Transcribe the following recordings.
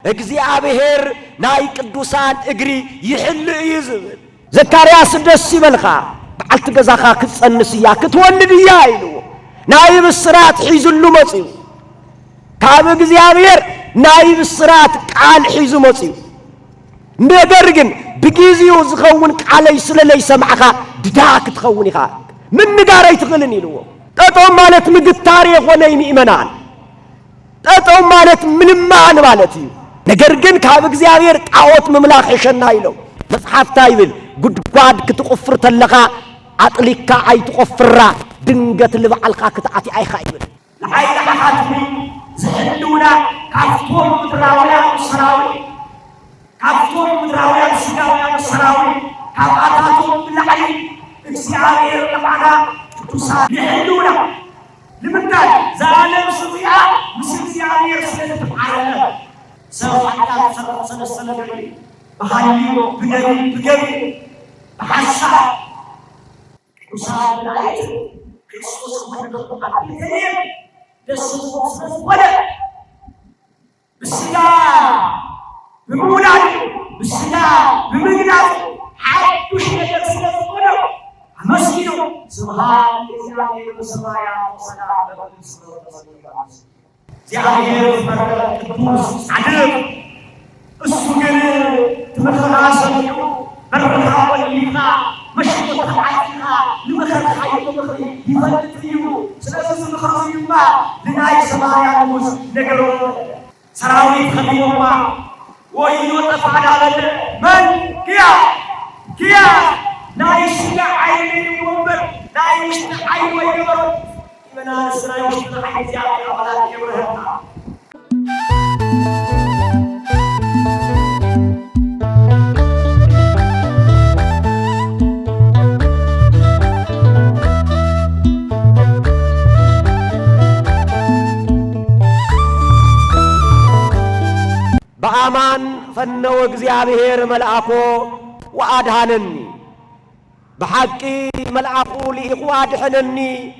እግዚአብሔር ናይ ቅዱሳን እግሪ ይሕል ይዝብል ዘካርያስ ደስ ይበልኻ በዓልቲ ገዛኻ ክትጸንስ እያ ክትወልድ እያ ኢልዎ ናይ ብስራት ሒዙሉ መጽኡ ካብ እግዚአብሔር ናይ ብስራት ቃል ሒዙ መጽኡ ነገር ግን ብጊዜው ዝኸውን ቃለይ ስለለይ ሰምዓኻ ድዳ ክትኸውን ኢኻ ምን ንጋረይ ትኽእልን ኢልዎ ጠጦም ማለት ምግታር የኾነ ይምእመናን ጠጦም ማለት ምንማን ማለት እዩ ነገር ግን ካብ እግዚአብሔር ጣዖት መምላኽ ይሸና ይለው መጽሐፍታ ይብል ጉድጓድ ክትቆፍር ተለኻ አጥሊካ አይትቆፍራ ድንገት ልብዓልካ ክትዓቲ አይኻ ይብል ለዓይለ ሓትሚ ዝሕልውና ካፍቶም ምድራውያን ሰራዊት ካፍቶም ምድራውያን ስጋውያን ሰራዊት ካብ አታቶም ብላዕሊ እግዚአብሔር ለዓና ቅዱሳን ይሕልውና ንምንታይ ዘዓለም ስዚኣ ምስ እግዚአብሔር ስለተዓረፈ سوف حتى سنة بحالي بجري بحسا وصار العيد كريستوس محمد الكريم للصدق ولا بالسلاح بمولاد بالسلاح بمجنات حد شيء يرسل ولا مسجد سبحان الله وسمايا وسلام እግዚአብሔር ቅዱስ ጻድቅ እሱ ግን ተመከራሰው በረካ ወይና መሽቆት አጥና ለመከራ ይተመከሪ ይፈልጥዩ ስለዚህ መከራዩማ ለናይ ሰማያውስ ነገሩ ሰራዊት ከቢዮማ ወይዮ ተፋዳለ ማን ኪያ ናይሽጋ አይኔ ወንበር ናይሽጋ አይኔ ወይገበሩ من السنة يشتغل حيثيات الأولاد يورهنا بأمان فنو እግዚአብሔር ملأكو وأدهنني بحقي ملأكو لإخو أدهنني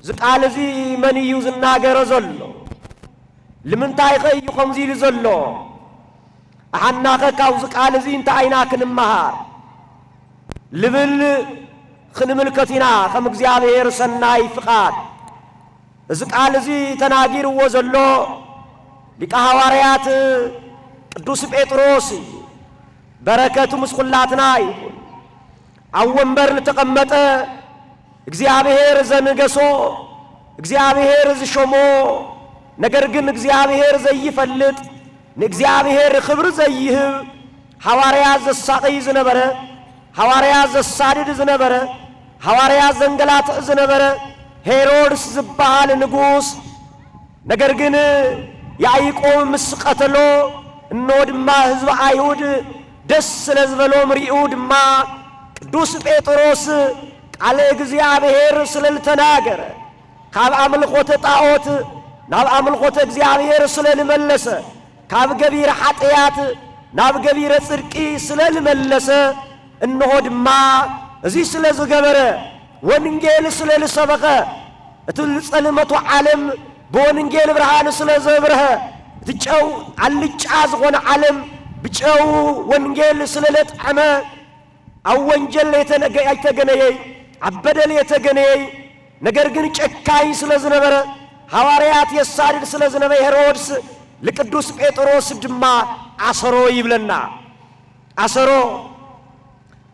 ዝቃል እዚ መን እዩ ዝናገረ ዘሎ ለምንታይ ኸዩ ከምዚ ኢሉ ዘሎ አሐናኸ ካብ ዝቃል እዚ እንታይ አይና ክንመሃር ልብል ክንምልከቲና ከም እግዚአብሔር ሰናይ ፍቃድ እዚ ቃል እዚ ተናጊርዎ ዘሎ ሊቀ ሐዋርያት ቅዱስ ጴጥሮስ በረከቱ ምስኩላትና ይሁን ኣብ ወንበር ተቀመጠ እግዚአብሔር ዘንገሶ እግዚአብሔር ዝሾሞ ነገር ግን እግዚአብሔር ዘይፈልጥ ንእግዚአብሔር ክብር ዘይህብ ሐዋርያ ዘሳቀይ ዝነበረ ሐዋርያ ዘሳድድ ዝነበረ ሐዋርያ ዘንገላት ዝነበረ ሄሮድስ ዝበሃል ንጉስ ነገር ግን ያዕቆብ ምስቀተሎ እንወድማ ህዝብ አይሁድ ደስ ስለዝበሎ ምሪኡ ድማ ቅዱስ ጴጥሮስ ቃል እግዚአብሔር ስለልተናገረ ካብ አምልኮተ ጣዖት ናብ አምልኮተ እግዚአብሔር ስለልመለሰ ካብ ገቢረ ኃጢአት ናብ ገቢረ ጽድቂ ስለልመለሰ እነሆ ድማ እዚ ስለዝገበረ ወንጌል ስለልሰበከ እትልጸልመቱ ዓለም በወንጌል ብርሃን ስለዘብረኸ ትጨው አልጫ ዝኾነ ዓለም ብጨው ወንጌል ስለለጥዕመ ኣብ ወንጀል የተገነየ عبدل يتجني نجر جن شكاي سلزنبر حواريات يسارد سلزنبر هيرودس لقدوس بطرس جمع عصرو يبلنا عصرو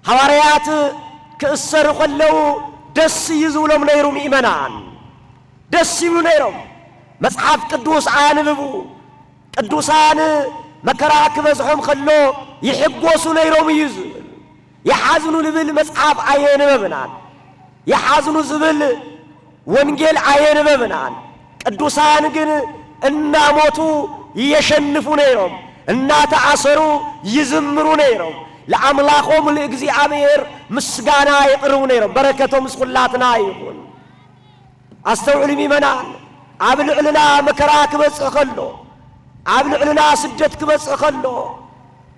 حواريات كسر خلو دس يزولم نيروم إيمانان دس يزولم نيروم مصحف قدوس عانبو قدوسان مكراك بزحوم خلو يحبوسو نيروم يزول يحازنو لبل مصحف عين مبنان يحازنو زبل ወንጌል አይነበብናል ቅዱሳን ግን እናሞቱ ይሸንፉ ነው እናተ አሰሩ ይዝምሩ ነው ለአምላኮም ለእግዚአብሔር ምስጋና ይቅርቡ ነው በረከቶም ምስኩላትና ይሁን አስተውሉ ሚመናን አብልዕልና መከራ ክበጽኸሎ አብልዕልና ስደት ክበጽኸሎ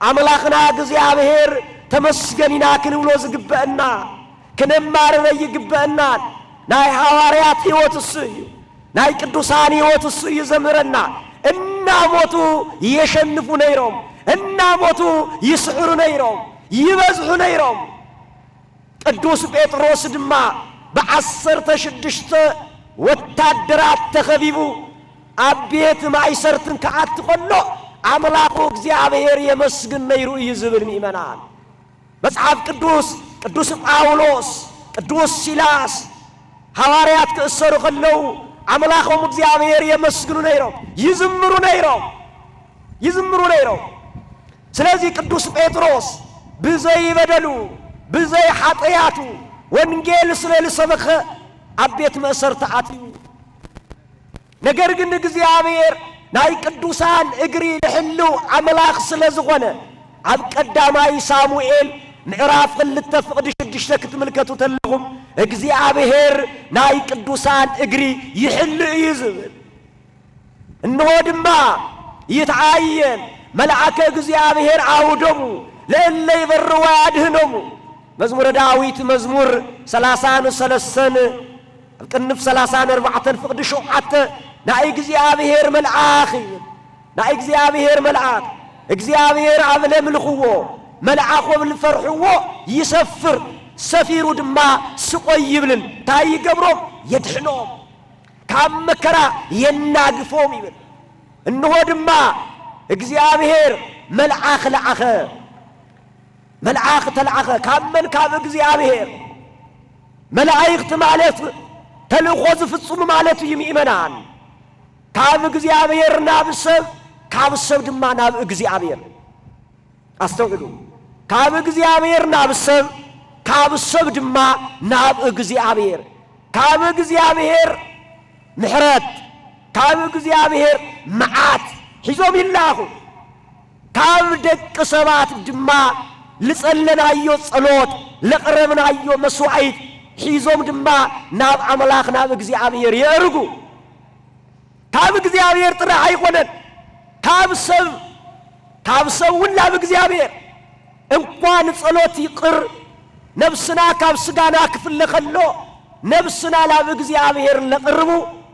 አምላክና እግዚአብሔር ተመስገኒና ክንብሎ ዝግበአና كنمار يجبنا ناي حواريات يوتسي ناي قدوسان يوتسي زمرنا እናሞቱ የሸንፉ ነይሮም እናሞቱ ይስዕሩ ነይሮም ይበዝሑ ነይሮም ቅዱስ ጴጥሮስ ድማ በ16 ወታደራት ተኸቢቡ አቤት ማይሰርትን ከአት ቆሎ አምላኩ እግዚአብሔር የመስግን ነይሩ ይዝብል ምእመናን መጽሐፍ ቅዱስ ጳውሎስ ቅዱስ ሲላስ ሐዋርያት ከእሰሩ ከለው አምላኩም እግዚአብሔር የመስግኑ ነይሮም ይዝምሩ ነይሮም ስለዚህ ቅዱስ ጴጥሮስ ብዘይ በደሉ ብዘይ ኃጢአቱ ወንጌል ስለልሰበከ አቤት መእሰርተ አትዩ ነገር ግን እግዚአብሔር ናይ ቅዱሳን እግሪ ልሕሉ አምላክ ስለዝኾነ ኣብ ቀዳማይ ሳሙኤል ምዕራፍ 2 ፍቅዲ 6 ክትምልከቱ ተለኹም እግዚአብሔር ናይ ቅዱሳን እግሪ ይሕሉ እዩ ዝብል እንሆ ድማ ይትዓየን መልአከ እግዚአብሔር አውደሙ ለእለ ይበርዋ ያድህኖሙ መዝሙረ ዳዊት መዝሙር 33 ቅንፍ 34 ፍቅዲ 7 ናይ እግዚአብሔር መልአክ ናይ እግዚአብሔር መልአክ እግዚአብሔር አብለ ምልኽዎ መልአክ ወብልፈርሕዎ ይሰፍር ሰፊሩ ድማ ስቆይ ይብልን ታይ ገብሮም የድሕኖም ካብ መከራ የናግፎም ይብል እንሆ ድማ እግዚአብሔር መልአክ ተልአኸ ካመን ካብ እግዚአብሔር መላእክት ማለት ተልእኮ ዝፍጽሙ ማለት ይምእመናን ካብ እግዚአብሔር ናብ ሰብ ካብ ሰብ ድማ ናብ እግዚአብሔር አስተውሉ ካብ እግዚአብሔር ናብ ሰብ ካብ ሰብ ድማ ናብ እግዚአብሔር ካብ እግዚአብሔር ምሕረት ካብ እግዚአብሔር መዓት ሒዞም ይላኹ ካብ ደቂ ሰባት ድማ ልጸለናዮ ጸሎት ለቀረብናዮ መስዋዕት ሒዞም ድማ ናብ አምላክ ናብ እግዚአብሔር የርጉ ካብ እግዚአብሔር ጥራሕ አይኮነን ካብ ሰብ ናብ እግዚአብሔር እንኳን ጸሎት ይቅር ነፍስና ካብ ስጋና ክፍለኸሎ ነፍስና ናብ እግዚአብሔር ለቅርቡ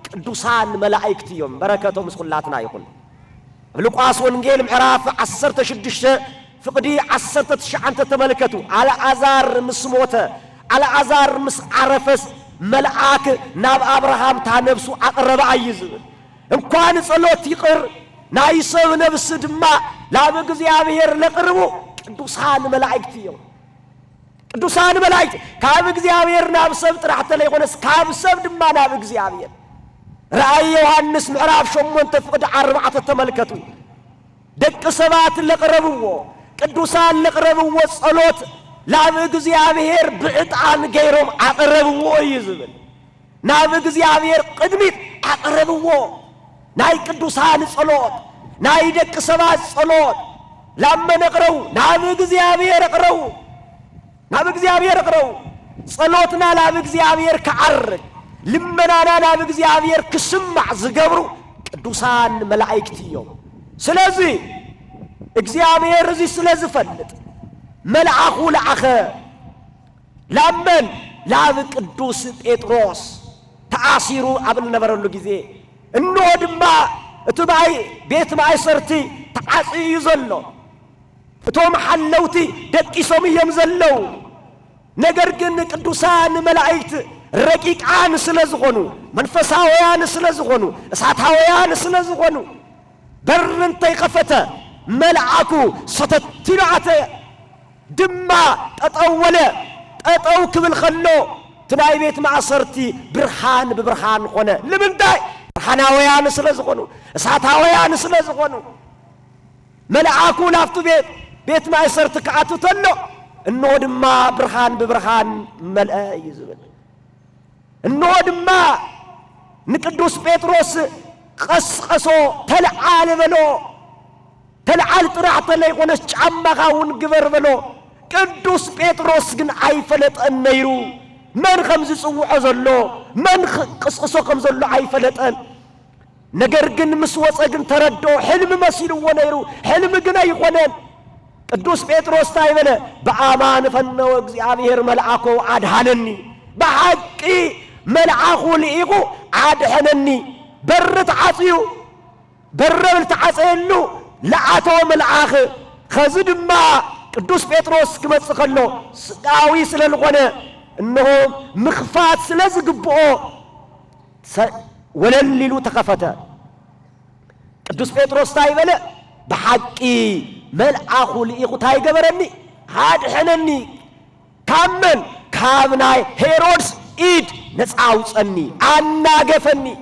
ቅዱሳን መላእክት እዮም በረከቶም ምስኩላትና ይኹን ሉቃስ ወንጌል ምዕራፍ 16 ፍቅዲ 19 ተመልከቱ አልዓዛር ምስ ሞተ አልዓዛር ምስ ዓረፈስ መልአክ ናብ አብርሃም ታነብሱ አቀረበ አይዝብል እንኳን ጸሎት ይቅር ናይ ሰብ ነፍስ ድማ ናብ እግዚአብሔር ለቅርቡ ቅዱሳን መላእክት እዮም ቅዱሳን መላእክት ካብ እግዚአብሔር ናብ ሰብ ጥራሕ ተለይኾነስ ካብ ሰብ ድማ ናብ እግዚአብሔር ራእይ ዮሐንስ ምዕራፍ 8 ፍቅዲ 4 ተመልከቱ ደቂ ሰባት ለቅረብዎ ቅዱሳን ለቅረብዎ ጸሎት ናብ እግዚአብሔር ብዕጣን ገይሮም አቀረብዎ ይዝብል ናብ እግዚአብሔር ቅድሚት አቀረብዎ ናይ ቅዱሳን ጸሎት ናይ ደቂ ሰባት ጸሎት ላመነቅረው ናብ እግዚአብሔር አቅረው ጸሎትና ናብ እግዚአብሔር ከዓርግ ልመናና ናብ እግዚአብሔር ክስማዕ ዝገብሩ ቅዱሳን መላእክት እዮም ስለዚህ እግዚአብሔር እዚ ስለዝፈልጥ መልአኹ ለአኸ ላመን ናብ ቅዱስ ጴጥሮስ ተአሲሩ አብል ነበረሉ ጊዜ እንሆ ድማ እቲ ቤት ማእሰርቲ ተዓጽዩ ዘሎ እቶም ሓለውቲ ደቂሶም እዮም ዘለው ነገር ግን ቅዱሳን መላእክት ረቂቃን ስለዝኾኑ መንፈሳውያን ስለዝኾኑ እሳታውያን ስለዝኾኑ በር እንተይከፈተ መልአኩ ሰተቲሉ አተየ ድማ ጠጠው ክብል ከሎ ትናይ ቤት ማእሰርቲ ብርሃን ብብርሃን ኾነ ንምንታይ ብርሃናውያን ስለዝኾኑ እሳታውያን ስለዝኾኑ መልአኩ ናፍቱ ቤት ማእሰርቲ ከአቱ ተሎ እንሆ ድማ ብርሃን ብብርሃን መልአ ይዝብል እንሆ ድማ ንቅዱስ ጴጥሮስ ቀስቀሶ ተልዓል በሎ ተልዓል ጥራሕ ተለይኮነስ ጫማኻውን ግበር በሎ ቅዱስ ጴጥሮስ ግን አይፈለጠን ነይሩ መን ከም ዝጽውዖ ዘሎ መን ቅስቅሶ ከም ዘሎ አይፈለጠን ነገር ግን ምስ ወፀ ግን ተረዶ ሕልም መሲልዎ ነይሩ ሕልም ግን አይኮነን ቅዱስ ጴጥሮስ ታይበለ በአማን ፈነወ እግዚአብሔር መልአኮ አድሃነኒ በሐቂ መልአኹ ልኢኹ አድሐነኒ በር ተዓጽዩ بربل تعصيلو لعاتو ملعاخ خزد ما قدوس بطرس كمص خلو سقاوي سلالغونه انه مخفات سلازغبو ولللو تخفته قدوس بطرس تايبله بحقي ملعاخو ليخو تايغبرني هاد حنني كامن كابناي هيرودس ايد نصاوصني اناغفني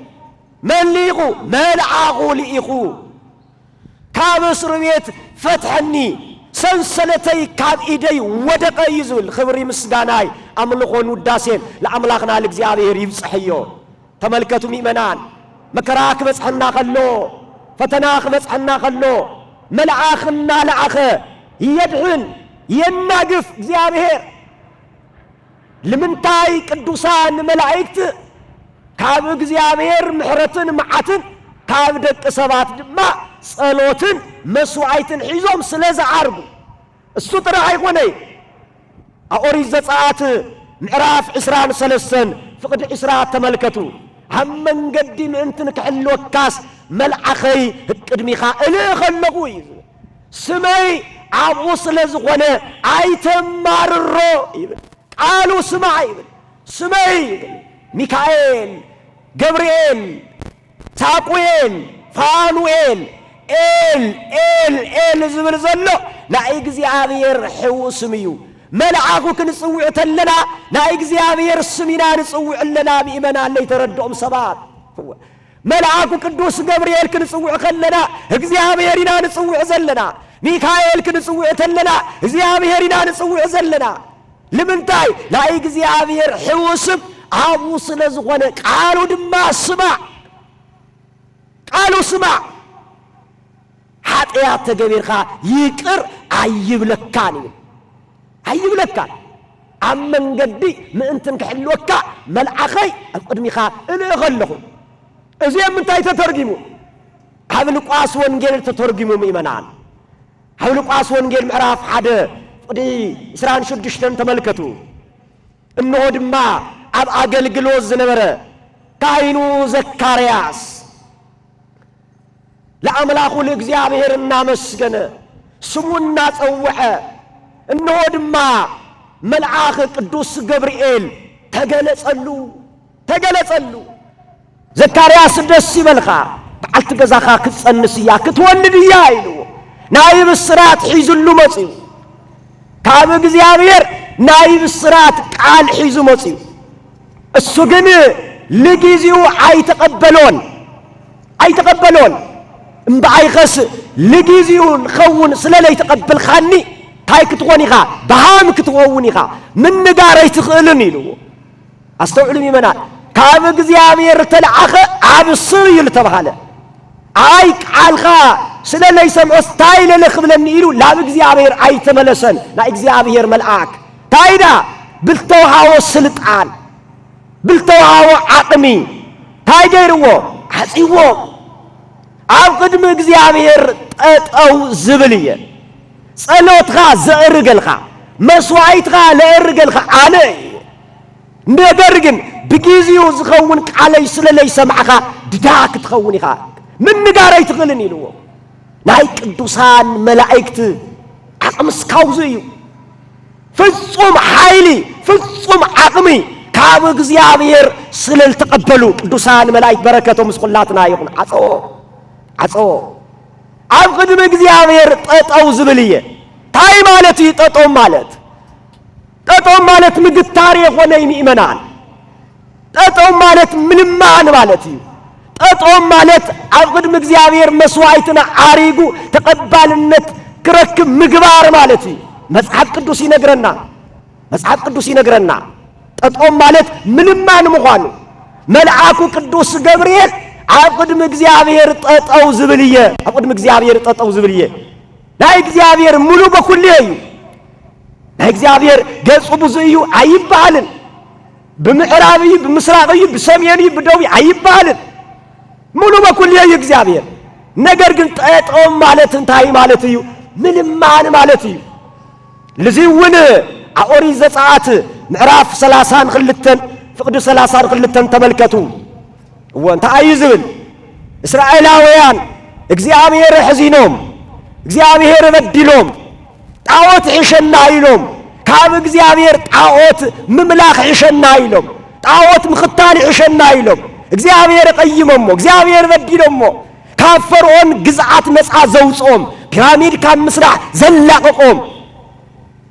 مليخو ملعاخو ليخو كابسر بيت فتحني سنسلتي كاب ايدي ودق يزول خبري مسغاناي املخون وداسين لاملاخنا لእግዚአብሔር يبصحيو تملكتو ميمنان مكراك بصحنا خلو فتناخ بصحنا خلو ملعاخنا لعخ يدعن يناقف እግዚአብሔር لمنتاي قدوسان ملائكت كاب እግዚአብሔር محرتن معتن كاب دق سبات دما صلوتن مسواعيتن حيزوم سلاز عربو السو ترى ايغوني اوريز زصات معراف اسران سلسن فقد اسرات تملكتو هم منقدي انتن كحلو كاس ملعخي قدميخا الي خلقو سمي عبو سلاز غونه ايتماررو قالوا سمع سمي ميكائيل جبريل تاقويل فانويل ال زبر زلو لا እግዚአብሔር حوسميو ملعاكو كنصوعت لنا لا እግዚአብሔር سمينا نصوع لنا بإيمان الله يتردهم سبات ملعاكو قدوس جبريل كنصوع خلنا እግዚአብሔርنا نصوع زلنا ميكائيل كنصوع لنا እግዚአብሔርنا نصوع زلنا لمنتاي لا እግዚአብሔር حوسم عبو سلازغونه قالوا دما سمع قالوا سمع حطيات تجبيرخا يقر ايبلكاني ايبلكان امن قدي ما انتن كحلوكا ملعخي قدميخا انا غلخو ازي منتاي تترجمو حبل قاس وانجيل تترجمو ميمنان حبل قاس وانجيل معراف حدا قدي اسران شدشتن تملكتو انه دما اب اغلغلو زنبره كاينو زكرياس لأملاخو لእግዚአብሔር እናመስገነ ስሙና ጸውዐ እነሆ ድማ መልአክ ቅዱስ ገብርኤል ተገለጸሉ ዘካርያስ ደስ ይበልኻ በዓልቲ ገዛኻ ክትጸንስያ ክትወልድያ ኢሉ ናይ ብስራት ሒዙሉ መጽዩ ካብ እግዚአብሔር ናይ ብስራት ቃል ሒዙ መጽዩ እሱ ግን ለጊዜው አይተቀበሎን امبعيخس لجيزيون خون سلالة يتقبل خاني هاي كتغونيخا بهام كتغونيخا من نقاري تخيلني له استوعلمي منا كاب እግዚአብሔር تلعخ عاب الصري لتبهاله اي قالخا سلالة يسمعو ستايل لخبلني له لا እግዚአብሔር اي تملسن لا እግዚአብሔር ملعاك تايدا بالتوهاو السلطان بالتوهاو عقمي تايديرو حصيو عب قدم እግዚአብሔር ጠጠው ዝብልየ ጸሎትኻ ዘእርገልኻ መስዋዕትኻ ለእርገልኻ አነ ነገር ግን بጊዜው ዝኸውን ቃለይ ስለለይ ሰማዕኻ ድዳክ ትኸውን ኢኻ ምን ንጋረይ ትኽልን ኢልዎ ናይ ቅዱሳን መላእክት አቅምስካውዙ እዩ ፍጹም ኃይሊ ፍጹም አቅሚ ካብ እግዚአብሔር ስለልተቀበሉ ቅዱሳን መላእክት በረከቶም ምስኩላትና ይሁን عصو عب قدم እግዚአብሔር ጠጠው ዝብልየ ታይ ማለት ጠጠው ማለት ምግታር የሆነ ይምእመናን ጠጠው ማለት ምንማን ማለት እዩ ጠጠው ማለት عب قدم እግዚአብሔር መስዋዕትና አሪጉ ተቀባልነት ክረክብ ምግባር ማለት እዩ መጽሐፍ ቅዱስ ይነግረና ጠጠው ማለት ምንማን መሆኑ መልአኩ ቅዱስ ገብርኤል አቅድም እግዚአብሔር ጠጠው ዝብልየ ናይ እግዚአብሔር ሙሉ በኩልዩ ናይ እግዚአብሔር ገጹ ብዙዩ አይባልን በምዕራብይ በምስራቅይ በሰሜንይ በደቡብ አይባልን ሙሉ በኩልዩ እግዚአብሔር ነገር ግን ጠጠው ማለት እንታይ ማለት እዩ ምንማን ማለት እዩ ለዚውን አኦሪት ዘጸአት ምዕራፍ 32 ፍቅድ 32 ተመልከቱ وانت عايزين اسرائيلاويان እግዚአብሔር ሕዚኖም እግዚአብሔር በድሎም ጣዖት ዕሸና ኢሎም ካብ እግዚአብሔር ጣዖት ምምላኽ ዕሸና ኢሎም ጣዖት ምኽታል ዕሸና ኢሎም እግዚአብሔር ቀይሞሞ እግዚአብሔር በድሎሞ ካብ ፈርዖን ግዝዓት ነፃ ዘውጾም ፒራሚድ ካብ ምስራሕ ዘላቀቆም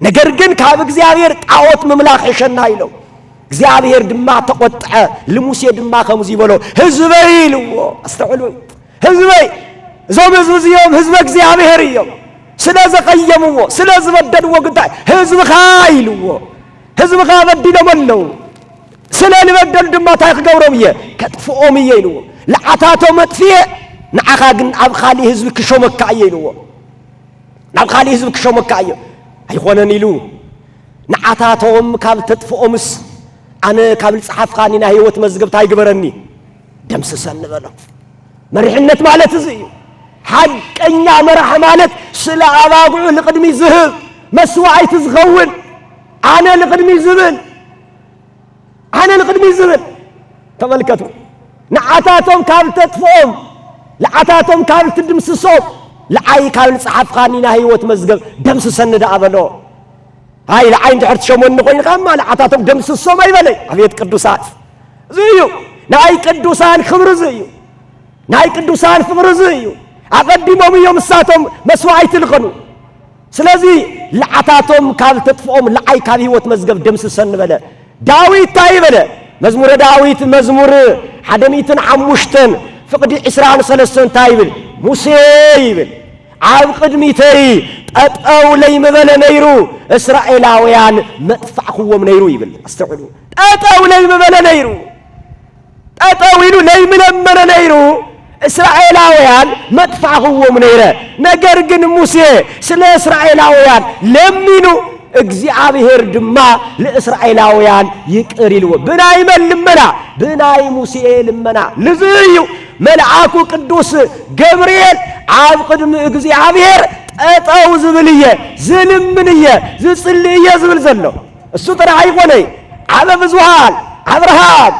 ነገር ግን ካብ እግዚአብሔር ጣዖት ምምላኽ ዕሸና ኢሎም እግዚአብሔር ድማ ተቆጥዐ ለሙሴ ድማ ከምዚ ይበሎ ህዝበይ ኢልዎ አስተውሉ ህዝበይ እዞም ህዝብ ህዝበ እግዚአብሔር እዮም ስለዘቀየምዎ ስለዝበደልዎ ግዳይ ህዝብኻ ኢልዎ ህዝብኻ በድሎም ኣለው ስለልበደል ድማ ታይ ክገብሮም እየ ከጥፍኦም እየ ኢልዎ ለዓታቶም መጥፍየ ንዓኻ ግን ኣብ ካሊእ ህዝቢ ክሾመካ እየ ኢልዎ ናብ ካሊእ ህዝቢ ክሾመካ እየ ኣይኾነን ኢሉ ንዓታቶም ካብ ተጥፍኦምስ ኣነ ካብ ልፅሓፍካኒ ናይ ህይወት መዝገብ ታይ ግበረኒ ደምስሰኒ በሎ መሪሕነት ማለት እዚ እዩ حقኛ መራሕ ማለት ስለ ኣባጉዕ ለቅድሚ ዝህብ መስዋዕት ዝኸውን ኣነ ለቅድሚ ዝብል ተመልከቱ ንዓታቶም ካብ ተጥፍኦም ለዓታቶም ካብ ትድምስሶም ለዓይ ካብ ልፅሓፍካኒ ናይ ህይወት መዝገብ ደምስሰኒ ዳኣበሎ ሃይ ለዓይ እንድሕር ትሸሞኒ ኮይንካማ ለዓታቶም ደምስሶም ኣይበለይ ኣብየት ቅዱሳት እዚ እዩ ናይ ቅዱሳን ክብሪ እዚ እዩ ናይ ቅዱሳን ፍቅሪ እዚ እዩ ኣቀዲሞም እዮም እሳቶም መስዋዕት ልኸኑ ስለዚ ለዓታቶም ካብ ተጥፍኦም ለዓይ ካብ ህይወት መዝገብ ደምስሰኒ በለ ዳዊት ታይ በለ መዝሙረ ዳዊት መዝሙር 105 ፍቅዲ 23 ታይ ይብል ሙሴ ይብል ኣብ ቅድሚተይ ጠጠው ለይምበለ ነይሩ እስራኤላውያን መጥፋዕክዎም ነይሩ ይብል አስተውሉ ጠጠው ለይምበለ ነይሩ ጠጠው ኢሉ ለይምለመነ ነይሩ እስራኤላውያን መጥፋዕክዎም ነይረ ነገር ግን ሙሴ ስለ እስራኤላውያን ለሚኑ እግዚአብሔር ድማ ለእስራኤላውያን ይቅር ይልዎ ብናይ መልመና ብናይ ሙሴ ልመና ለዝዩ መልአኩ ቅዱስ ገብርኤል ኣብ ቅድሚ እግዚአብሔር ጠጠው ዝብልየ ዝልምንየ ዝጽልየ ዝብል ዘሎ እሱ ጥራሕ ኣይኮነይ ዓበ ብዙሃን አብርሃም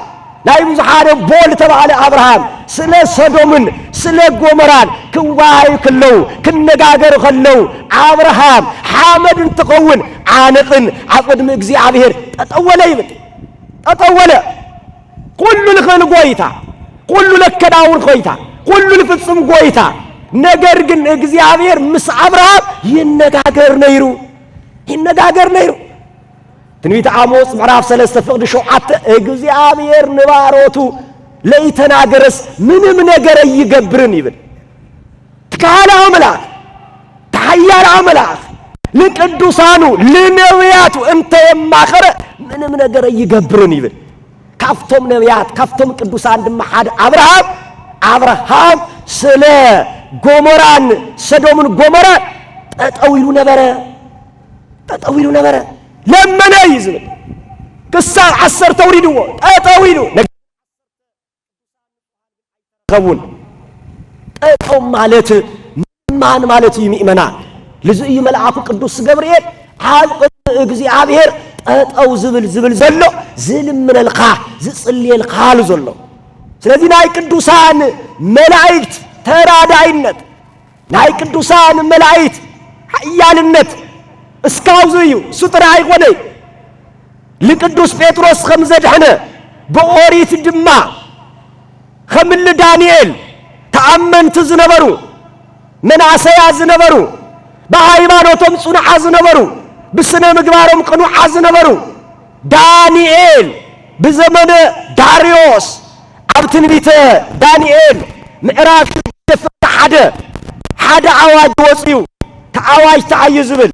ናይ ብዙሃን ቦል ተባለ አብርሃም ስለ ሰዶምን ስለ ጎሞራን ክዋይ ክለው ክነጋገር ከለው አብርሃም ሐመድ እንትኸውን ዓነቅን ኣብ ቅድሚ እግዚአብሔር ጠጠወለ ይብል ጠጠወለ ኩሉ ልኽእል ጎይታ ኩሉ ለከዳውን ጎይታ ኩሉ ልፍጽም ጎይታ ነገር ግን እግዚአብሔር ምስ አብርሃም ይነጋገር ነይሩ ትንቢተ አሞጽ ምዕራፍ 3 ፍቅድ 7 እግዚአብሔር ንባሮቱ ለይተናገረስ ምንም ነገር ይገብርን ይብል ተካለ አምላክ ታያል አምላክ ለቅዱሳኑ ለነቢያቱ እንተ የማኸረ ምንም ነገር ይገብርን ይብል ካፍቶም ነቢያት ካፍቶም ቅዱሳን ድማ ሓደ አብርሃም ስለ ጎሞራን ሰዶምን ጎሞራን ጠጠው ይሉ ነበረ ለመነ ይዝብል ክሳ 10 ተውሪድዎ ጠጠው ይሉ ከቡን ጠጠው ማለት ማን ማለት ይምእመና ለዚህ መልአኩ ቅዱስ ገብርኤል ኣብ እግዚአብሔር ጠጠው ዝብል ዘሎ ዝልምነልካ ዝጽልየልካ ዘሎ ስለዚህ ናይ ቅዱሳን መላእክት ተራዳይነት ናይ ቅዱሳን መላእክት ኃያልነት እስካውዙዩ ሱጥራ አይቆነይ ለቅዱስ ጴጥሮስ ከምዘድሐነ በኦሪት ድማ ከምል ዳንኤል ተአመንት ዝነበሩ መናሰያ ዝነበሩ በሃይማኖቶም ጽኑዓ ዝነበሩ በስነ ምግባሮም ቅኑዓ ዝነበሩ ዳንኤል በዘመነ ዳርዮስ ኣብ ትንቢተ ዳንኤል ምዕራፍ 1 አዋጅ ወጽዩ ተአዋጅ ተዓይ ዝብል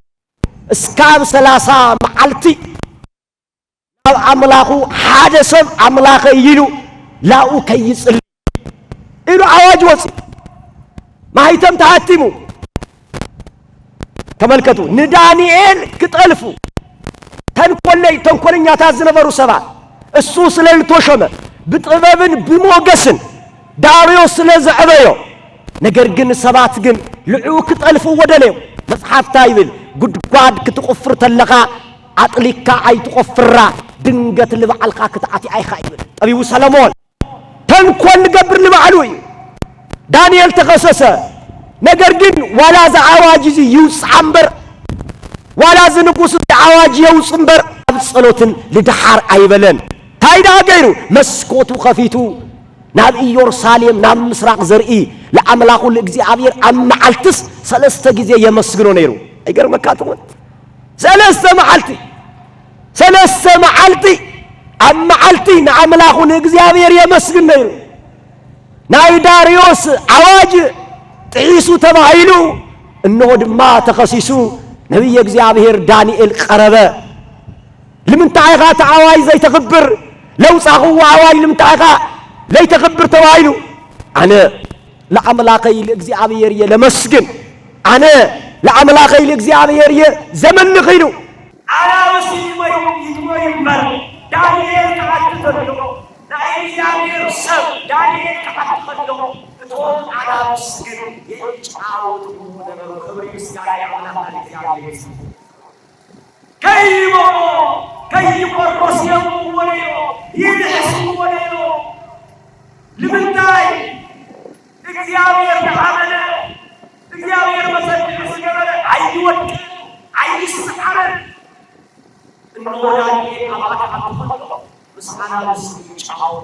እስካብ 30 መዓልቲ ኣብ አምላኹ ሓደ ሰብ አምላኸ ይሉ ላኡ ከይጽል ኢሉ አዋጅ ወጽ ማይተም ተሐቲሙ ተመልከቱ ንዳንኤል ክጠልፉ ተንኮለኛታት ዝነበሩ ሰባት እሱ ስለልተሾመ ብጥበብን ብሞገስን ዳርዮስ ስለዘዕበዮ ነገር ግን ሰባት ግን ልዑ ክጠልፉ ወደለው መጽሐፍታ ይብል ጉድጓድ ክትቆፍር ተለኻ አጥሊካ አይትቆፍራ ድንገት ልባዓልካ ክትዓቲ አይኻ ይብል ጠቢቡ ሰለሞን ተንኮል ገብር ልባዓሉ ዳንኤል ተኸሰሰ ነገር ግን ዋላ ዘአዋጅ ይውጽምበር ዋላ ዝንጉስ አዋጅ ይውጽምበር ጸሎትን ለድሃር አይበለን ታይዳ ገይሩ መስኮቱ ከፊቱ ናብ ኢየሩሳሌም ናብ ምስራቅ ዘርኢ ለአምላኩ ለእግዚአብሔር አምዓልትስ ሰለስተ ጊዜ የመስግኖ ነይሩ አይገርመካቱም ሰለስተ መዓልቲ አምዓልቲ ለአምላኩ ለእግዚአብሔር የመስግን ነይሩ ናይ ዳርዮስ አዋጅ ጥይሱ ተባሂሉ እነሆ ድማ ተኸሲሱ ነብይ እግዚአብሔር ዳንኤል ቀረበ ለምንታይኻ ተአዋጅ ዘይተኽብር ለውጻኹ አዋጅ ለምንታይኻ ዘይተኽብር ተባሂሉ አነ ለአምላከይ ለእግዚአብሔር የለመስግን አነ ለአምላከይ ለእግዚአብሔር የዘመንኺሉ አላውሲ ይትሞይምበር ዳንኤል ተዓትተሎ ለእግዚአብሔር ሰብ ዳንኤል ተዓትተሎ እቶም አላውስግን የጫውቱ ነገር ክብር ምስጋና ያመናል እግዚአብሔር ከይቆሮስ ወለዮ ይድስ ወለዮ ልምንታይ እግዚአብሔር ተዓመለ እግዚአብሔር መሰከረ ሲገበረ አይወድ አይስሐረ እንወዳኒ አባታቱ ምስጋና ለስጫው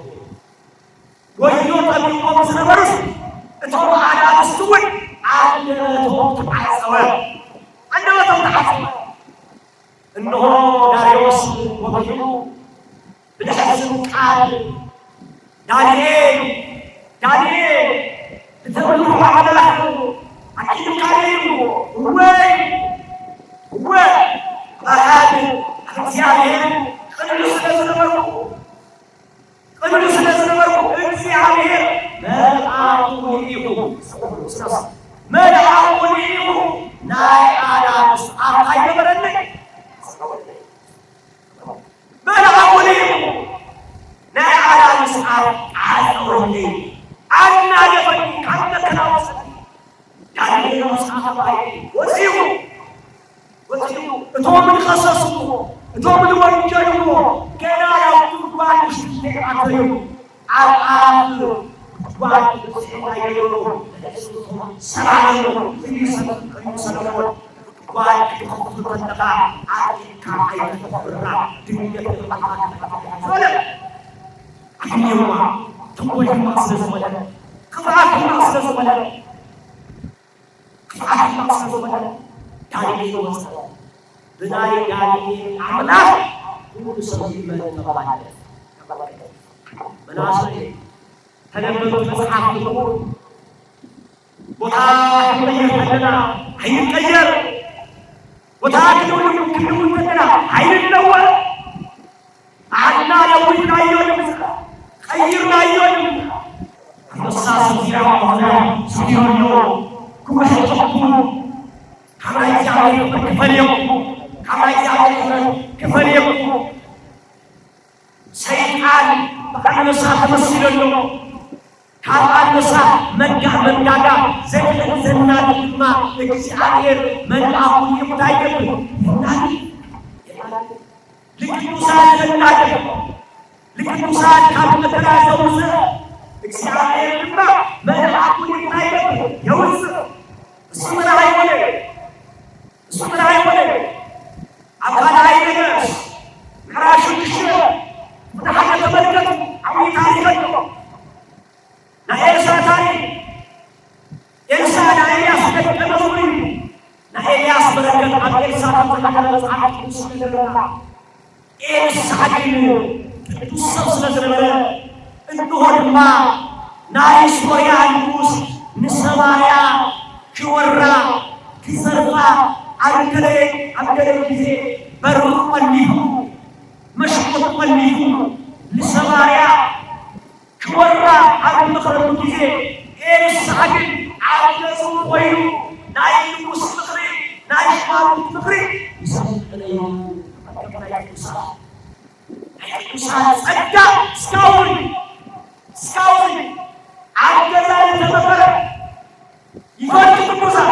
ወይዮ ተብቆም ስለበርስ እቶም አላውስቱን አንደበቶም ተዓጸወ እነሆ ዳርዮስ ወገኑ ብለሐዝን ቃል ዳንኤል ተብሉ አላህ አኪም ካሪሙ ወይ አሃድ እግዚአብሔር ቅዱስ ስለዘመሩ እግዚአብሔር መልአኩ ይሁ ናይ አዳምስ አታይ ገበረነ መልአኩ ናይ አዳምስ አጣውኒ አና የፈኝ ካመከናውስ ዳንኤል ሳፋይ ወሲሁ እቶም ሊኸሰሱ እቶም ሊወንጀሉ ገና ያውጡባን ሽተአተዩ አልአል ዋት ሰማይሎ ሰላም ሰላም ዋት ተፈጠራ አጥካ አይተፈራ ድንገት ወለ አኝማ ተቆይ ማስለሰለ ክፋት ማስለሰለ ዳንኤል ወሰለ በላይ ዳንኤል አምላክ ሁሉ ሰው ይመለከታል በላሰ ተነበበ መጽሐፍ ነው ቦታ ይቀየርና አይቀየር ቦታ ይቀየርና አይለወጥ አና ለውይና ይወድም ቀይርና ይወድም መሳስ ይራው ሆነ ሲዮዮ ኩመሽቱ ካማይያው ከፈሪው ሰይጣን በአንበሳ ተመስሎ ከአንበሳ መንጋጋ ዘናድማ እግዚአብሔር መልአኩን ይታየብ ልቅዱሳን ካልመተራዘው እግዚአብሔር ድማ መልአኩን ይታየብ የውስ ስምራይ ወለ አባላይ ነገር ከራሽሽ ወደሃ ተመልከቱ አሁን ታሪክ ነው ኤልሳ ኤልያስ ተቀበሉኝ ኤልያስ በረከት አብኤልሳ ተቀበለ አጥቂስ ስለነበረ ኤልሳ ግን ቅዱስ ሰው ስለነበረ እንሆንማ ናይ ሶርያ ንጉስ ንሰማርያ ክወራ ክሰርፋ አንገለ ጊዜ በሩ ቆልፉ መሽቆት ቆልፉ ለሰማርያ ክወራ አልመክረቱ ጊዜ ኤልሳ ግን አለሱ ወይኑ ናይ ንጉስ ምክሪ ናይ ሽማግሌ ምክሪ ይሰጥነኝ ኢየሱስ ጸጋ ስካውን አገዛል ተመከረ ይፈርጥ ቅዱሳን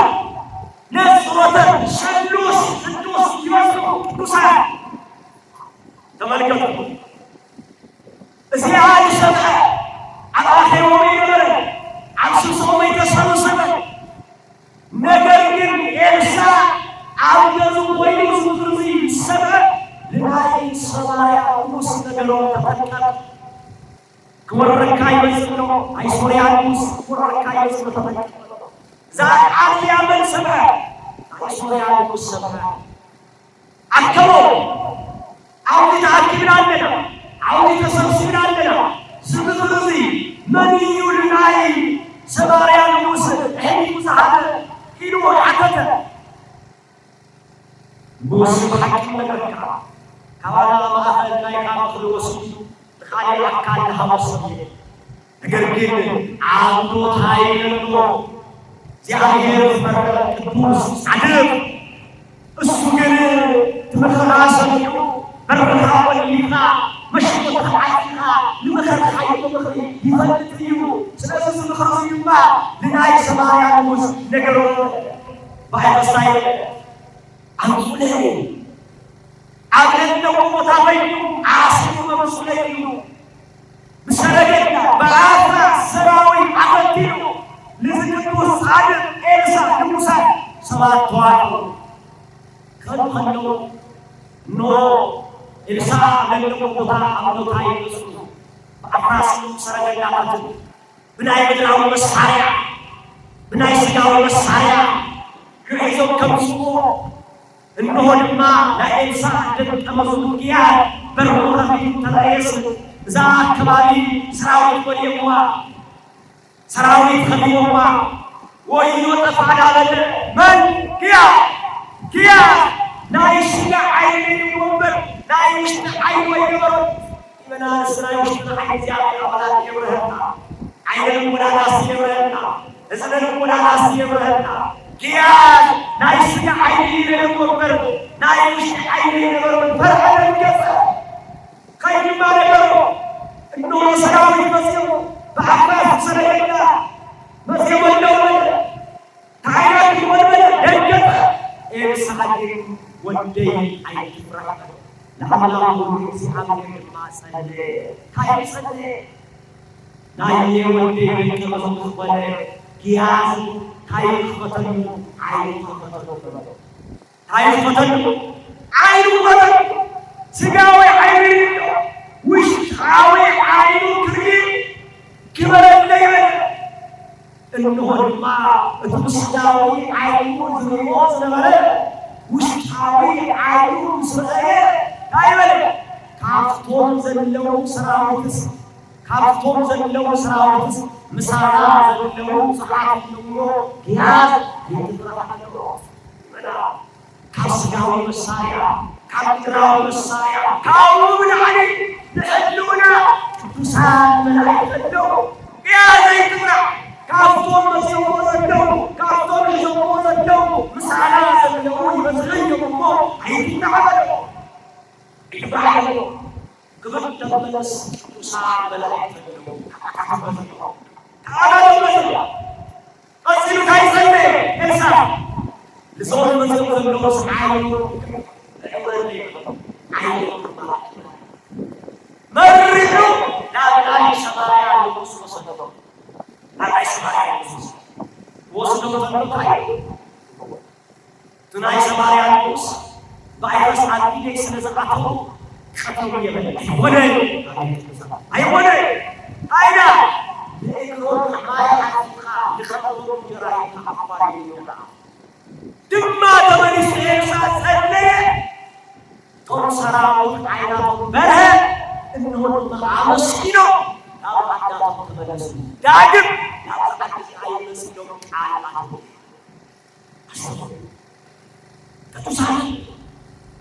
ነጽሮተ ቅዱስ ይወስዱ ቅዱሳን ተመልከቱ እዚያ ይሰማ አላህ ወይ ነገር አብሱ ሰው የተሰበሰበ አይሶሪያኑስ ወራካይስ ተፈለቀ ዛት ያመን ሰበ አይሶሪያኑስ ሰበ አከሮ አውዲ ታኪብናለና አውዲ ተሰብስብናለና ዝብዝብዚ መንዩ ልናይ ሰማርያኑስ እህሊስ አለ ሂዱ አከተ ሙስ ሐኪም ለከካ ካባላ ማኸል ላይ ካመخሉ ወስዱ ኻሊ አካል ሐወሰብ ነገር ግን አብዶ ታይለሎ እግዚአብሔር ፈረደ ቅዱስ ጻድቅ እሱ ግን ተመከራሰው በረካ ወሊና መሽቆታ አይና ለመከራ አይተመከሪ ይፈልጥዩ ስለዚህ መከራዩማ ለናይ ሰማርያኑስ ነገሩ ባይበሳይ አንሱለ አገነው ሞታበዩ አስሩ መስለዩ በሰረገና በአፍራ ሰራዊ አፈቲሉ ለዝቅዱስ ጻድቅ ኤልሳ ሙሳ ሰባት ዋሉ ከልከሉ ኖ ኤልሳ ለለው ቦታ አብዶታይ እሱ በአፍራስ ሰረገናት ብናይ ምድራዊ መሳሪያ ብናይ ስጋዊ መሳሪያ ከይዘው ከምስቆ እንሆንማ ለኤልሳ ደቀመዙኪያ በርሆራፊ ተላየስ ዛ አካባቢ ሰራዊት ወዲየዋ ሰራዊት ከዲየዋ ወይዮ ተፋዳለ ማን ኪያ ናይሽጋ አይኔ ወንበር ናይሽጋ አይኔ ወንበር ይመና ሰራዊት አይዚያ አባላት ይብረህና አይኔ ወዳላስ ይብረህና እዝነን ወዳላስ ይብረህና ኪያ ናይሽጋ አይኔ ወንበር ናይሽጋ አይኔ ወንበር ፈርሃን ገጸ ከይማ ነገሩ እኖ ሰራዊት መስየው በአፍራስ ሰረገና መስየው ነው ታይራት ወንበር ደገፈ ኤልሳዕ ወንደይ አይፍራ ለአላሁ እግዚአብሔር ማሰለ ታይሰለ ናየ ወንደይ ከመሰሙ ወለ ጊያዝ ታይፈተኑ አይፈተኑ ስጋዊ አይኑ ውሽጣዊ አይኑ ክብረለ ይበል እንሆንማ ስጋዊ አይኑ ዝሮዝ ነበረ ውሽጣዊ አይኑ ስለ አይበል ካፍቶም ዘለው ሰራዊትስ ምሳራ ዘለው ሰዓት ነው ጊያዝ ይተፈራለው መና ካስጋዊ መሳሪያ ካጥራው መሳሪያ ካውብን አሊ ለህሉና ቅዱሳን መላእክት ነው ጊያዝ ይተፈራ ካፍቶም መሰወዘው ካፍቶም መሰወዘው ምሳራ ዘለው ይበዝልዩ አይተናበለው ይባላል ግብት ተመለስ ቅዱሳን መላእክት ነው ታላላቅ አሲሉ ታይሰለ ኤልሳ ለሶል መሰወዘው ሰዓዩ مرجو لا بلاي سمايا لوس وسدو لا سمايا لوس وسدو تنقاي تناي سمايا لوس بايرس عندي سنزقاتو خطو يبل ولا اي ولا ايدا ليكون مايا لخطو جراي حفاري يولا دما تمنيس إلسا سلي تنصراو عيناو بره إنه مسكينو لا أحد تمنيس داجب لا أحد مسكينو على كتوسان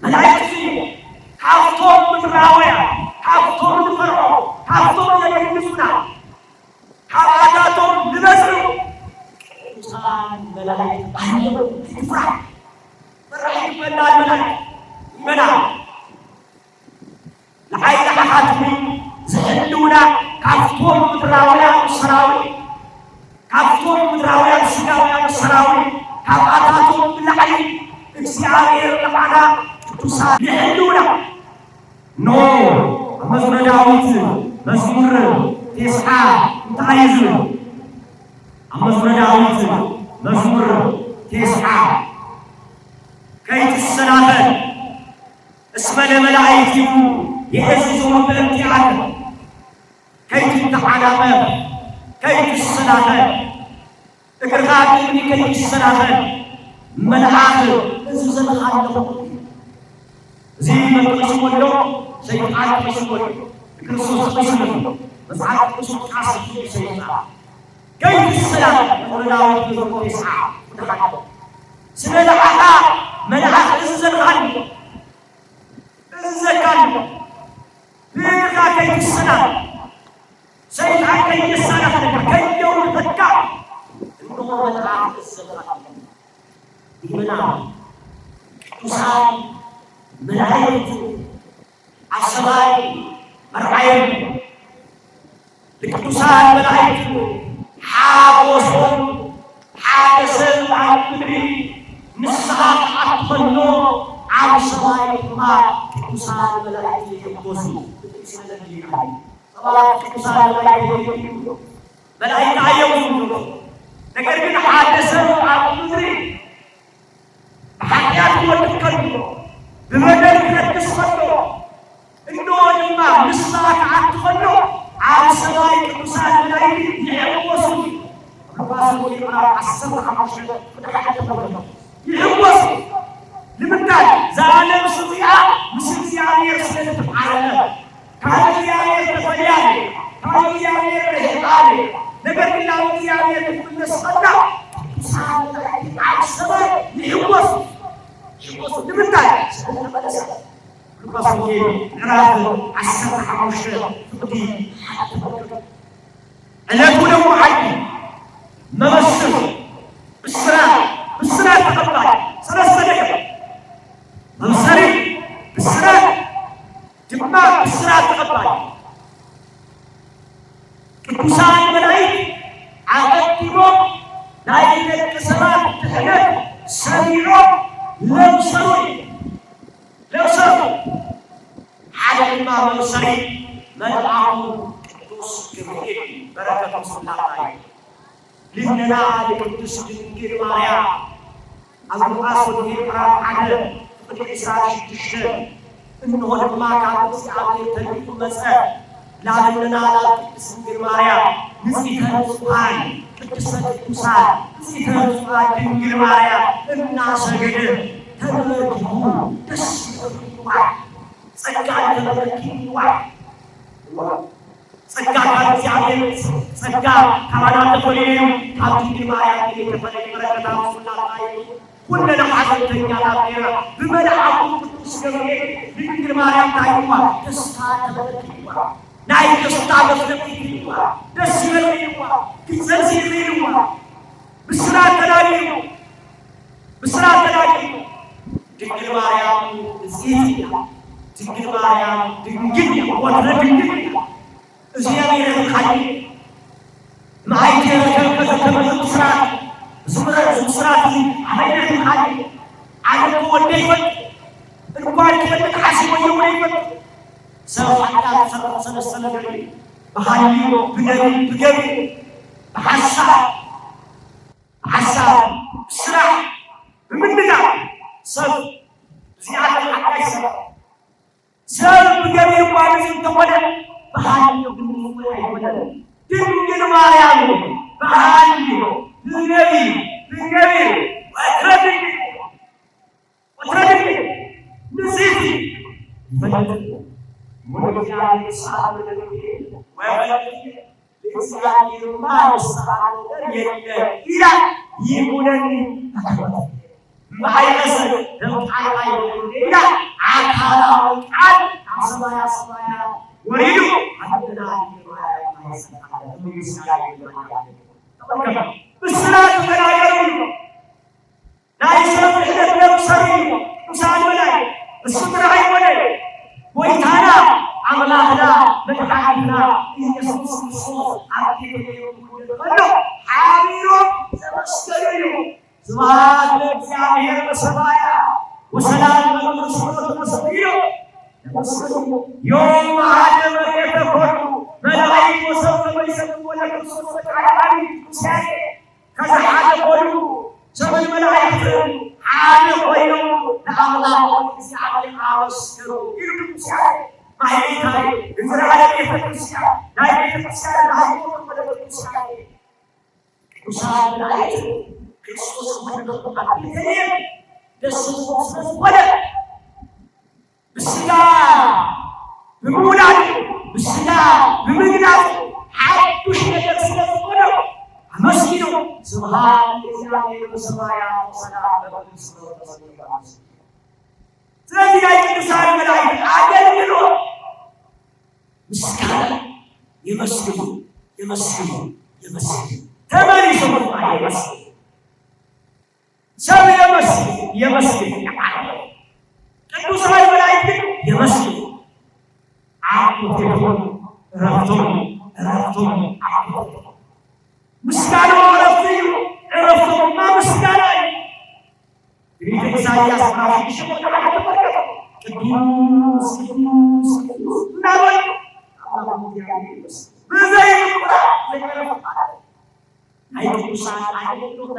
ملايكتي كافتوم من راويا كافتوم من فرعو كافتوم يجلسونا كافتوم لنزلو كتوسان ملايكتي يفرح فرحي بنا الملايكتي منا لحيل حاتمي زهلونا كافتوم مدراويا السراوي كافتوم مدراويا السراوي كافتاتوم بالعين እግዚአብሔር ለማና ቅዱሳን ይሄዱና ኖ መዝሙረ ዳዊት መዝሙር 9 ታይዙ መዝሙረ ዳዊት መዝሙር 9 ከይትሰናፈል እስመ ለመላእክቱ የእዝዙ በእንቲአከ ከይትተዓላመ ከይትሰናኸል እግርኻ ግን ከይትሰናኸል መልአክ እዝዘልኻለሁ እዚ መንፈስ ወሎ ሰይጣን ተመስሎ ክርስቶስ ተመስሎ መጽሐፍ ቅዱስ ቃል ሰይጣን ከይትሰናኸል ወላሂ በዘቆይሳ ስለላአኻ መልአክ እዝዘልኻለሁ እዝዘካለሁ በእግርኻ ከይትሰናኸል ሰይጣን ከይሰናኸል ከየው ተካ እንደው መልአክ እዝዘልኻለሁ ይመና ቅዱሳን መላእክት አሰማይ መርዓይን ለቅዱሳን መላእክት ሓጎሶም ሓደሰብ ኣብ ምድሪ ንስሓ ኣትኸሎ ኣብ ሰማይ ድማ ቅዱሳን መላእክት ይሕጐሱ ሰባት ቅዱሳን መላእክት መላእክት ኣየውሉ ነገር ግን ሓደሰብ ኣብ ምድሪ በኃጢአት ወድቀሉ በበደል ከተስፈሎ እንደወድማ ንስሓ ከዓትኸሎ ኣብ ሰማይ ቅዱሳን መላእክት ይሕጐሱ ሉቃስ ወንጌል 15 ይሕጐሱ ንምንታይ ዘዓለም ስዚኣ ምስ እግዚአብሔር ስለተጣረቀ ካብ እግዚአብሔር ተፈልያለ ካብ እግዚአብሔር ረሒቃለ ነገር ግን ናብ እግዚአብሔር ክትምለስ ከላ ቅዱሳን መላእክት ኣብ ሰማይ ይሕጐሱ ንምንታይ ስለተመለሰ ሉቃስ ወንጌል ምዕራፍ 15 ዕለቱ ደግሞ ዓዲ መበስር ብስራት ተቀባይ ሰለስተ ነገር መብሰሪ ብስራት ድማ ብስራት ተቀባይ ቅዱሳን መላእክት አቀድሞም ናይ ደቂ ሰባት ድሕነት ሰሚዖም ለብሰሩ ሓደ ድማ መብሰሪ መልአኩ ቅዱስ ገብርኤል በረከቱ ስላሴ ልነና ለቅድስት ድንግል ማርያም ኣብ ሉቃስ ወንጌል ምዕራፍ 1 ቁጥር 26 እነሆ ድማ ካብ እግዚአብሔር ተልእኮ መጽአ ላብነና ለቅድስት ድንግል ማርያም ንጽሕተ ንጹሐን ቅድስተ ቅዱሳን ንጽሕተ ንጹሐን ድንግል ማርያም እናሰገደ ተመልክቱ ደስ ይበልዋ ጸጋ ተመልክቱዋ ጸጋ እግዚአብሔር ጸጋ ካባናት ተፈልዩ ካብ ድንግል ማርያም የተፈለየ በረከታ ስላሴ ኩለና ሐዘንተኛ ናቴራ በመልአኩ ቅዱስ ገብርኤል ድንግል ማርያም ታይዋ ደስታ ተመልክቱዋ ናይ ደስታ መፍለቂትዋ ደስ ይበልዋ ትጸልይልዋ ብስራት ተናገሩ ድንግል ማርያም እዚያ ድንግል ማርያም ድንግል ወደ ድንግል እግዚአብሔር ኻይ ማይቴ ከመዘከመ ስራት ስራት አይነት ኻይ አለቆ ወደይፈት እንኳን ከመጣ ሐሲቦ ይወይፈት ሰው አጣ ሰለሰለ ገሪ በሐሊዮ ብገቢ በሐሳብ ስራ በምንዳ ሰብ ዚያደ አቃይሰ ሰብ ብገቢ እንኳን ተወደ በሐሊዮ ብንወይ ድንግል ማርያም በሐሊዮ ብገቢ ወትረድ ንዚቲ ፈለግ ሞዲያ ሰዓት ወበለግ ለእግዚአብሔር ማሰዓት የለ ይሁነኒ ማይነስ ደምጣይ ይላ አካላው ቃል ሰማያ ወሪዱ አድና ብስራት ተናገሩ ናይ ሰብ ሕደት ለብሰሩ ቅዱሳን መላእክት ብስራይ ወደ ወይታና አምላክና መድኃኒትና ኢየሱስ ክርስቶስ አብይቶ ሓቢሮ ዘመስገኑ ስብሐት ለእግዚአብሔር በሰማያ ወሰላም በምድር ተመስገኑ ዮም አደመ የተኮኑ መላእክት ወሰብ ተመይሰጡ ለክርስቶስ ተቃራኒ ሲያይ ከዛሓደ ቆዩ ሰበል መላእክት ሓደ ኮይኖም ለአምላክ እግዚአብሔር አመስገኑ ይልቁ ሲያይ ማይታይ እንዘራለ ቤተክርስቲያን ናይ ቤተክርስቲያን ሃይማኖት ቅዱሳን መላእክት ክርስቶስ ወደቀበት ቤተልሔም ደስታው ወደ በስጋ በመውላድ በስጋ በመግናት ሐዱሽ ነገር ስለሆነ አመስግኑ ስብሐት ለእግዚአብሔር በሰማያት ወሰላም በምድር በሰማያት። ስለዚህ ቅዱሳን መላእክት አገልግሎ ምስጋና ይመስገኑ ይመስገኑ ይመስገኑ ተመልሶ ይመስገኑ ሰው ይመስገኑ ቅዱሳን መላእክት ይመስገኑ አቁት ይሁን ረፍቶ አቁት ምስጋና ረፍቶ ረፍቶ ምስጋና ኢሳይያስ ቅዱስ ናበል በዘይ ቅዱሳን አገልግሎት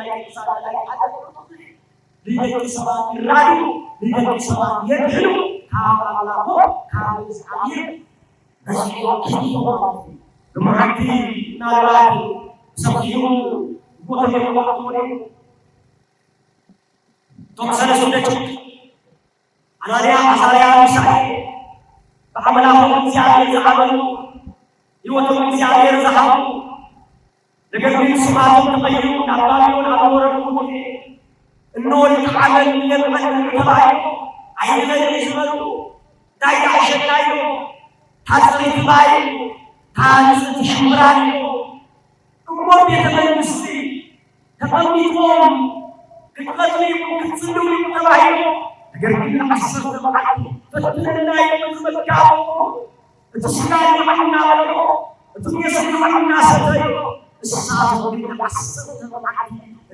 ሊደግ ሰባት ይራዱ ሊደግ ሰባት የድሉ ካላላቆ ካላዛይር በማንቲ ናላቱ ሰፊው ወተመቆቆኔ ተሰለሰለች አናሪያ አሳሪያ ሳይ በአምላኩ እግዚአብሔር ዘአበሉ ይወጡ እግዚአብሔር ዘሃቡ ነገር ግን ስማቱን ተቀይሩ ናባቢውን አወረዱት እንወል ተዓለን የመን ተባይ አይነን ይዝመሩ ዳይዳ ሸናዩ ታጽሪት ባይ ታንስት ሽምራን እሞት የተመንስቲ ተቀሚጦም ከቀጥሊም ከጽሉም ተባይ ነገር ግን አስር ተባይ ፈትነና የመዝመካው እትስናይ ማህና ወሎ እትየሰማና ሰተይ እሳቱ ግን አስር ተባይ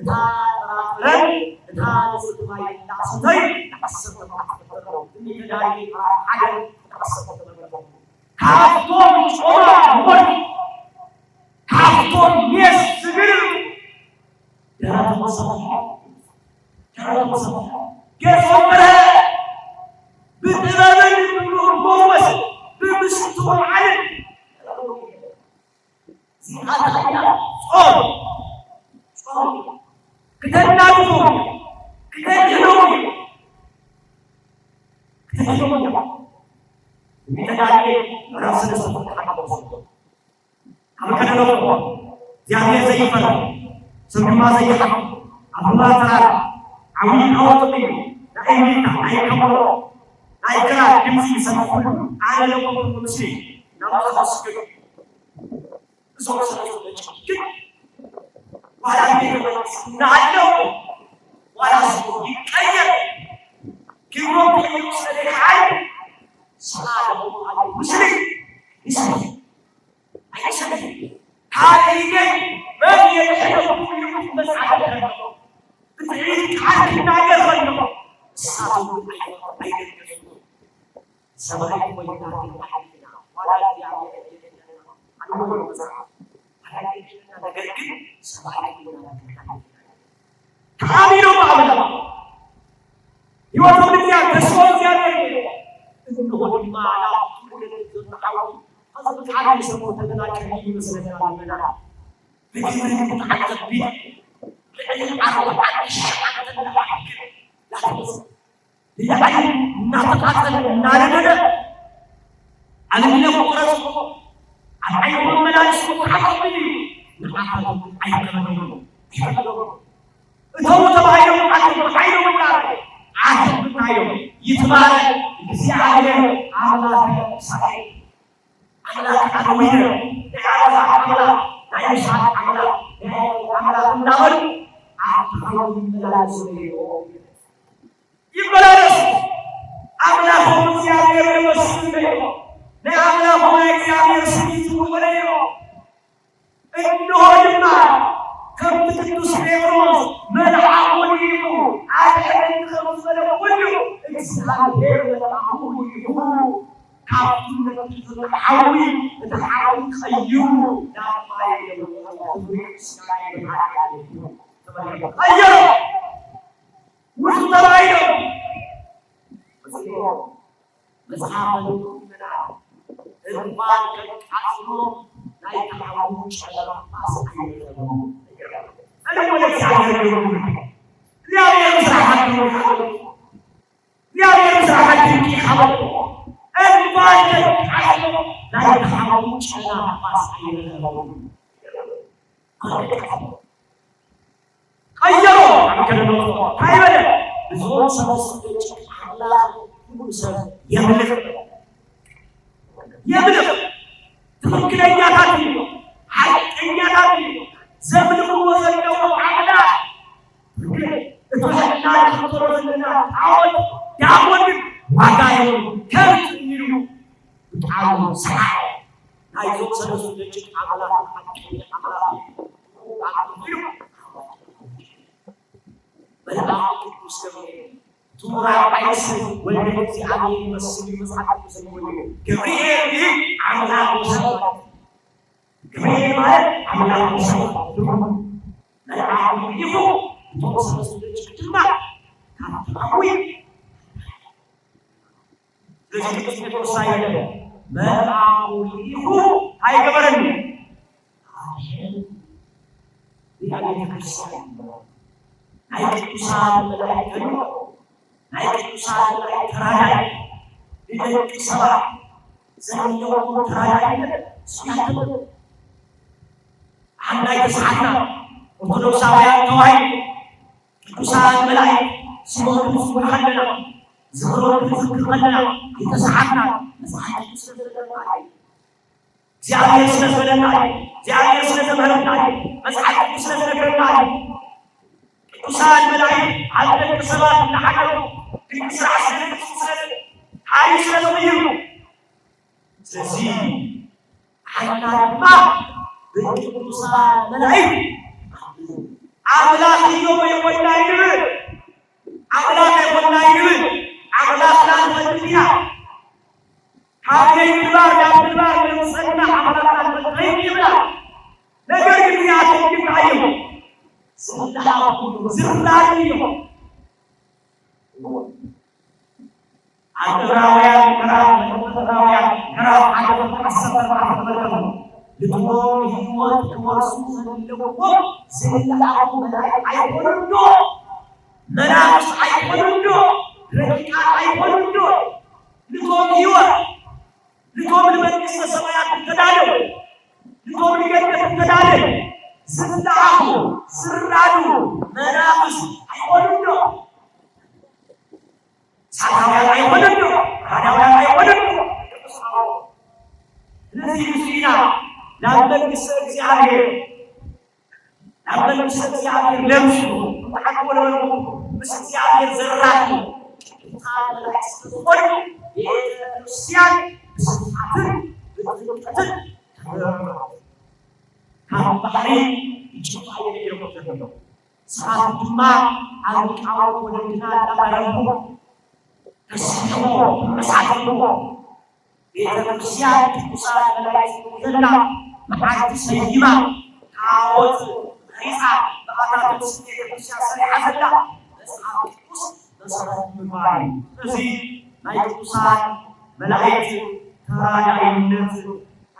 ታራረን ታንስት ባይ ታሰተይ አስር ተባይ ይዳይ አገር አስር ተባይ ካፍቶም ጾራ ወድ ካፍቶም የስግር ያራተሰፈ ገሶበረ በጥበብን በሞመስ በምስቱ ዓለም ሲአታያ ጾም ከተናዱ ከተጀነው ሚተዳሪ ራስ ለሰፈ አመከነው ያኔ ዘይፈራ ሰምማ ዘይፈራ አላህ ተዓላ አሁን አወጥኝ ለአይኒታ አይከመሮ አይከራ ድምጽ ይሰማው አለለው ሙስሊ ናማስከ ሶሰለች ግን ዋላ ቤተመስ ናለው ዋላ ሰው ይቀየር ግብሮ ይውሰደ አይ ሰላሙ አለይ ሙስሊ ይሰማ አይሰማ ታሪገ በየተሸፈኑ መስዓደ بتعيد حالنا يغنى الصلاة أيضا سبعين وينات وحدنا ولا يعني أنا ما بزرع لكن أنا قلت سبعين وينات كاميرو بعمله يوم بدي أكسر زيادة إنه هو ما على كل النحو هذا بتعالى يسموه تدنا كريم مثلا على بدي نتعلق به لأن عرض عن الشعب الواحد لا تنسى لأن نتقاتل نارنا على من يقرأه على أي من لا يسمع حقه نتقاتل أي كلام هو تبايع عن عين ولا عهد بتاعه يتبارك بزيادة على صحيح على عدوية على عملا لا يشهد عملا عملا نقول ይመላለሱ አምላኩ እግዚአብሔር ይመስገን ለአምላኩ እግዚአብሔር ስሚቱ ወለዮ እንሆንማ ከቅዱስ ጴጥሮስ መልአኩ ይሁ አለኝ ከመሰለ ሁሉ እግዚአብሔር መልአኩ ይሁ ካፉን ተሐዊ ተሐዊ ቀዩ ዳማይ አየው ውስጥ ተባይው መጽሐፉ እንኳን ከቃሉ ናይ ተሓው ጨለማ ማሳይነው أنا أقول لك يا رجل خبر الباطل لا يتحملون على مصائبهم غيروا عن كلمة كيف بزول سنصدق الله يملك تمكن أن يأتي حتى أن يأتي زمن وزنه عملا تحنا نخطر لنا تعاون تعاون وقايم كم تنيرو تعاون صح هاي زوج سنصدق عملا بل أعطي المسلمين تورا عيسى والنبي عليه الصلاة والسلام كبير عملا مسلم كبير عملا مسلم لا أعلم يفو توصل الجماعة قوي لكن توصل ما أعلم يفو هاي كبرني هاي كريستيان هاي كريستيان هاي كريستيان تراجع هاي كريستيان زمن يوم تراجع سيادة عنا يسعدنا وقدوساويان توحيد ቅዱሳን መላእክት ሲሞቱ ሲወሐደና ዝክሮት ዝክርለና የተሰዓትና መጽሐፍ ስለዘለናይ እግዚአብሔር ስለዘለናይ እግዚአብሔር ስለዘመረናይ መጽሐፍ ስለዘለናይ ቅዱሳን መላእክት አለቅ ሰባት ለሐደሩ ድንስራ ስለዘለናይ ኃይል ስለዘመሩ ስለዚህ ሐናማ በቅዱሳን መላእክት አምላክ ይወይወይናይብ አምላክ ይወይናይብ አምላክ ላንተኛ ሀገይ ግባር ያግባር ለሰና አምላክ ላንተኛ ነገር ግን ያተኝታዩ ሰላሁ ዝራዩ አጥራውያን ከራውያን ከራው አደረ ተሰፈረ ተመለከቱ لتقول هو الرسول اللي سيدنا ملائكة يقولون مناقش يقولون رجال يقولون لتقول هو لتقول المجلس السماوات تدالو لتقول الجنة تدالو سيدنا سرادو مناقش يقولون سحاوي يقولون هذا يقولون الذي يسينا لابد እግዚአብሔር ለምን እግዚአብሔር ለምሽው ተሐቆለ በስ እግዚአብሔር ዘራቱ ታላላስ ወደ የክርስቲያን ስፋትን በትክክል ታባሪ ይችላል የሚለው ሳትማ አንቃው ወደና ታባረው ተስኖ መሳተው የክርስቲያን ቅዱሳን መላእክት ዘላ መሐት ሰይማ ታወት ሪሳ በአታቱ የክርስቲያን ሰሪዓታ መጽሐፍ ቅዱስ መሰረት ምባይ እዚህ ናይ ቅዱሳን መላእክት ተራዳኢነት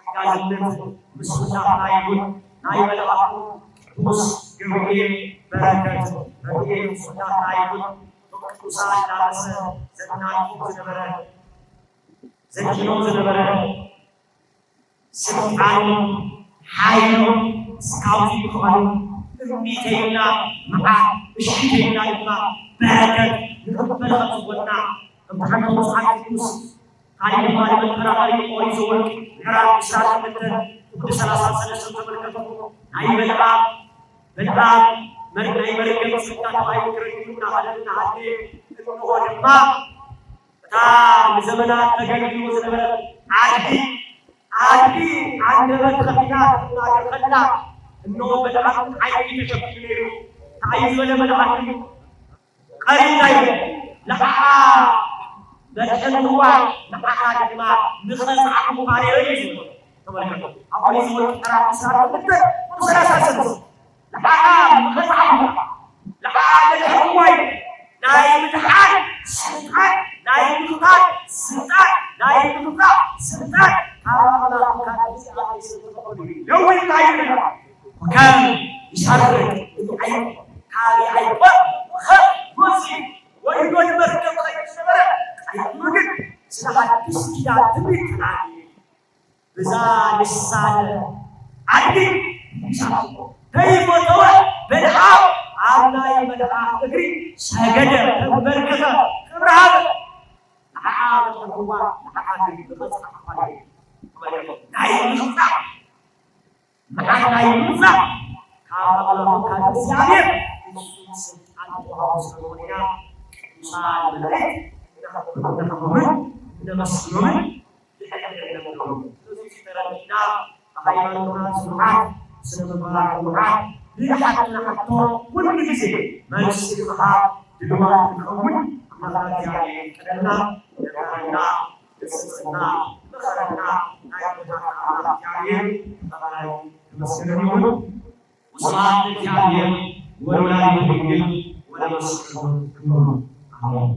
አጋዥነት ምስጋና ይሁን ናይ መልአኩ ቅዱስ ገብርኤል በረከት በጌታ ምስጋና ይሁን ቅዱሳን ዳሰ ዘናቱ ዝነበረ ዘኪኖ ዝነበረ ስልጣኑ ኃይሉ እስካሁን ይሆናል እሚቴና መዓት እሽቴና ድማ በረከት ንክበለኸትወና እምሓንቲ መጽሓፍ ቅዱስ ታሪክ ማለት ተራራሪ ኦሪት ዘወርቅ ምዕራፍ 19 ቁጥር 33 ተመልከቱ ናይ በልዓም መርናይ መርገም ስልጣን አይክርክና አለና አለ እንሆ ድማ ለዘመናት ተገልግሎ ዝነበረ ዓዲ አንደበት ከፊታት እናገርና እንሆ በልዓም ዓይኒ ተሸፊኑ ታይዝ በለመልዓም ቀሪናይ ለሓ በተንዋ ለሓ ድማ ንኸዛዕ ሙኻሪዮ ይዝሉ ተመልከቱ አሁን ይዝሉ ተራራ ሰራበት ወሰራሳሰ ለሓ ንኸዛዕ ለሓ ለሕዋይ ናይ ምድሓን ስልጣን ናይ ምክታት ስልጣን ናይ ምክታት ስልጣን አምላክ ካዲስ ያይስ ለወይ ታይል ወካን ይሻረክ አይ ካሊ አይባ ወሲ ወይዶን መርከብ ላይ ተሰበረ አይወግድ ስለሐዲስ ኪዳን ትንቢት ናል በዛ ልሳነ አዲ ይሻል ተይፎተው በልዓው አብላይ መልአክ እግሪ ሰገደ ተበርከተ ክብርሃብ አዓብ ተንዋ ለሐዲስ በመጽሐፍ ላይ ናይምሳ ናይምሳ ካባላው ካዲስያቤር ስልጣን ተዋውሰውና ቅዱሳን ላይ ተከብረው ለመስሎምን ለሐዲስ ስለዚህ ሃይማኖት ስርዓት ስነምግባር ቁርአን ሊሐጥና ሐጥቶ ሁሉ ጊዜ መልስ ይልሃ ድልዋት ከውን አማራጃ ቀደና ለካና ለስስና ለኸረና አይሁዳ አማራጃ ተባራይ ተመስገኑ ወስብሐት ለእግዚአብሔር ወለወላዲቱ ድንግል ወለመስቀሉ ክቡር አሜን።